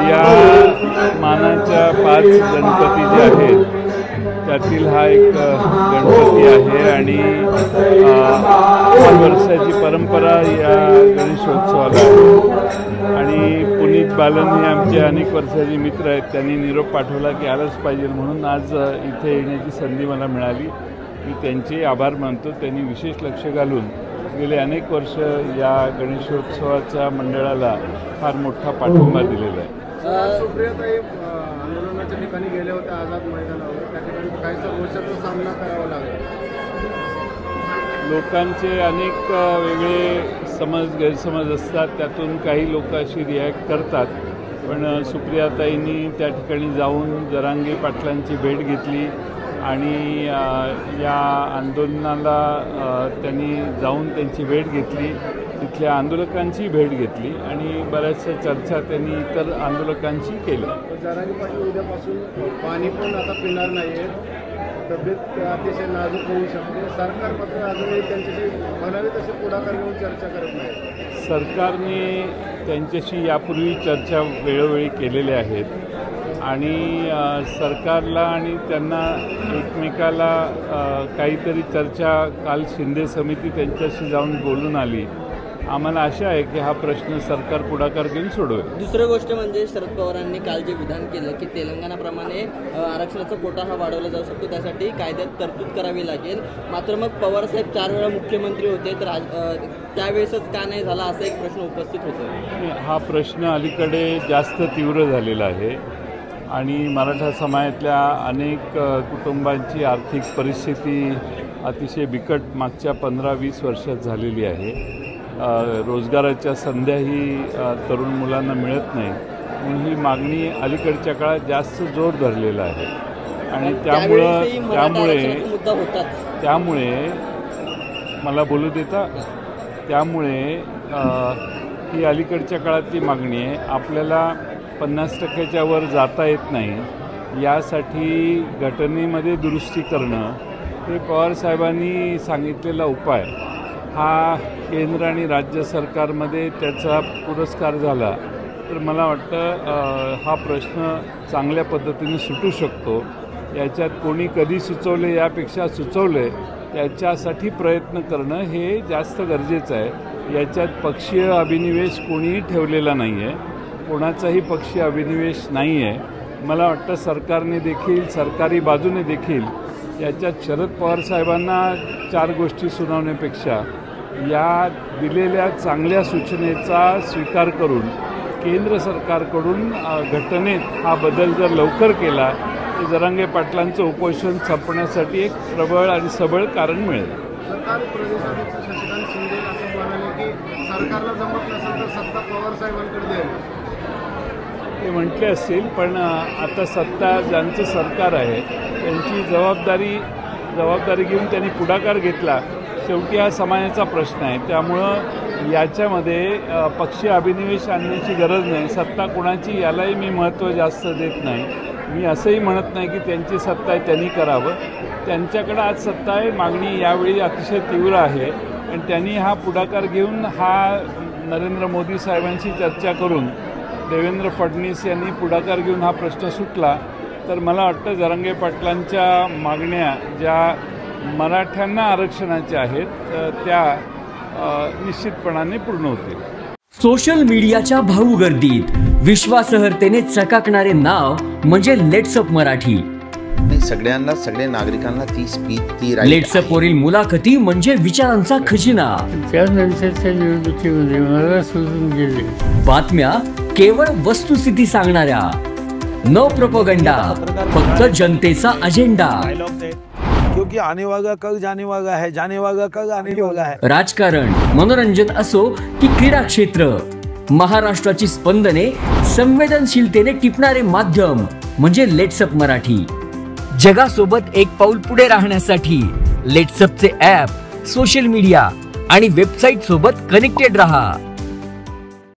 या मानाच्या 5 गणपती जे आहेत त्यातील हा एक गणपती आहे आणि 5 वर्षाची परंपरा या गणेशोत्सवाला आहे। आणि पुनीत बालन हे आमचे अनेक वर्षाचे मित्र आहेत, त्यांनी निरोप पाठवला की आलंच पाहिजे म्हणून आज इथे येण्याची संधी मला मिळाली। मी त्यांचे आभार मानतो। त्यांनी विशेष लक्ष घालून गेले अनेक वर्ष या गणेशोत्सवाच्या मंडळाला फार मोठा पाठिंबा दिलेला आहे। सुप्रियाताई आंदोलनाच्या ठिकाणी गेले होते आझाद मैदानावर, त्या ठिकाणी काही रोषाचा सामना करावा लागला। लोकांचे अनेक वेगळे गैरसमज असतात, त्यातून काही लोक अशी रिॲक्ट करतात, पण सुप्रियाताईंनी त्या ठिकाणी जाऊन जरांगे पाटलांची भेट घेतली आणि या आंदोलनाला त्यांनी जाऊन त्यांची भेट घेतली, तिथल्या आंदोलकांची भेट घेतली आणि बऱ्याचशा चर्चा त्यांनी इतर आंदोलकांशी केल्या। जरांगे पाटील उद्यापासून पाणी पण आता पिणार नाही आहे, तब्येत अतिशय नाजूक होऊ शकते। सरकार मात्र अजूनही त्यांच्याशी म्हणावे तसे पुढाकार घेऊन चर्चा करत नाही। सरकारने त्यांच्याशी यापूर्वी चर्चा वेळोवेळी केलेल्या आहेत आणि सरकारला आणि त्यांना एकमेकाला काहीतरी चर्चा काल शिंदे समिती त्यांच्याशी जाऊन बोलून आली। आम्हाला आशा आहे की हा प्रश्न सरकार पुढाकार घेऊन सोडवेल। दुसरी गोष्ट म्हणजे शरद पवारांनी काल जे विधान केलं की तेलंगणाप्रमाणे आरक्षणाचा कोटा हा वाढवला जाऊ शकतो, त्यासाठी कायद्यात तरतूद करावी लागेल। मात्र मग पवारसाहेब 4 वेळा मुख्यमंत्री होते, तर त्यावेळेसच का नाही झाला असा एक प्रश्न उपस्थित होतो। हा प्रश्न अलीकडे जास्त तीव्र झालेला आहे आणि मराठा समाजातल्या अनेक कुटुंबांची आर्थिक परिस्थिती अतिशय बिकट मागच्या 15-20 वर्षात झालेली आहे। रोजगाराच्या संध्याही तरुण मुलांना मिळत नाही, म्हणून ही मागणी अलीकडच्या काळात जास्त जोर धरलेला आहे आणि त्यामुळे मला बोलू देता, त्यामुळे ही अलीकडच्या काळातली मागणी आहे। आपल्याला 50% वर जाता येत नाही, यासाठी घटनेमध्ये दुरुस्ती करणं हे पवारसाहेबांनी सांगितलेला उपाय। हा केंद्र आणि राज्य सरकारमध्ये त्याचा पुरस्कार झाला तर मला वाटतं हा प्रश्न चांगल्या पद्धतीने सुटू शकतो। याच्यात कोणी कधी सुचवले यापेक्षा सुचवले याच्यासाठी प्रयत्न करणं हे जास्त गरजेचं आहे। याच्यात पक्षीय अभिनिवेश कोणीही ठेवलेला नाही आहे, कोणाचाही पक्षीय अभिनिवेश नाही आहे। मला वाटतं सरकारने देखील, सरकारी बाजूने देखील याच्यात शरद पवार साहेबांना 4 गोष्टी सुनावण्यापेक्षा या दिलेल्या चांगल्या सूचनेचा स्वीकार करून केंद्र सरकारकडून घटनेत हा बदल जर लवकर केला तर जरांगे पाटलांचं उपोषण संपण्यासाठी एक प्रबळ आणि सबळ कारण मिळेल। सरकार प्रदेशाध्यक्ष शशिकांत शिंदे असं म्हणाले की सरकारला जमत नसेल तर सत्ता पवार साहेबांकडे द्यावी। ते म्हटले असतील, पण आता सत्ता ज्यांचं सरकार आहे त्यांची जबाबदारी घेऊन त्यांनी पुढाकार घेतला। शेवटी हा समाजाचा प्रश्न आहे, त्यामुळं याच्यामध्ये पक्षीय अभिनिवेश आणण्याची गरज नाही। सत्ता कोणाची यालाही मी महत्त्व जास्त देत नाही। मी असंही म्हणत नाही की त्यांची सत्ता आहे त्यांनी करावं, त्यांच्याकडं आज सत्ता आहे। मागणी यावेळी अतिशय तीव्र आहे आणि त्यांनी हा पुढाकार घेऊन हा नरेंद्र मोदी साहेबांशी चर्चा करून देवेंद्र फडणवीस यांनी पुढाकार घेऊन हा प्रश्न सुटला तर मला वाटतं जरांगे पाटलांच्या मागण्या ज्या मराठ्यांना आरक्षणाच्या आहेत त्या निश्चितपणाने पूर्ण होतील। सोशल मीडियाच्या भाऊ गर्दीत विश्वासार्हतेने चकाकणारे नाव म्हणजे लेट्सअप मराठी। सगळ्यांना, सगळ्या नागरिकांना ती स्पीच, ती लेट्सअप वरील मुलाखती म्हणजे विचारांचा खजिना। त्यानंतरच्या निवडणुकीमध्ये मला सोडून गेले। बातम्या केवळ वस्तुस्थिती सांगणाऱ्या, न प्रोपगंडा, फक्त जनतेचा अजेंडा। क्योंकि आने वाला कल जाने वाला है, जाने वाला कल आने वाला है। राजकारण, मनोरंजन असो की क्रीडा क्षेत्र, महाराष्ट्राची स्पंदने संवेदनशीलतेने टिपणारे माध्यम म्हणजे लेट्सअप मराठी। जगासोबत एक पाऊल पुढे राहण्यासाठी लेट्सअपचे ॲप, सोशल मीडिया आणि वेबसाईट सोबत कनेक्टेड रहा।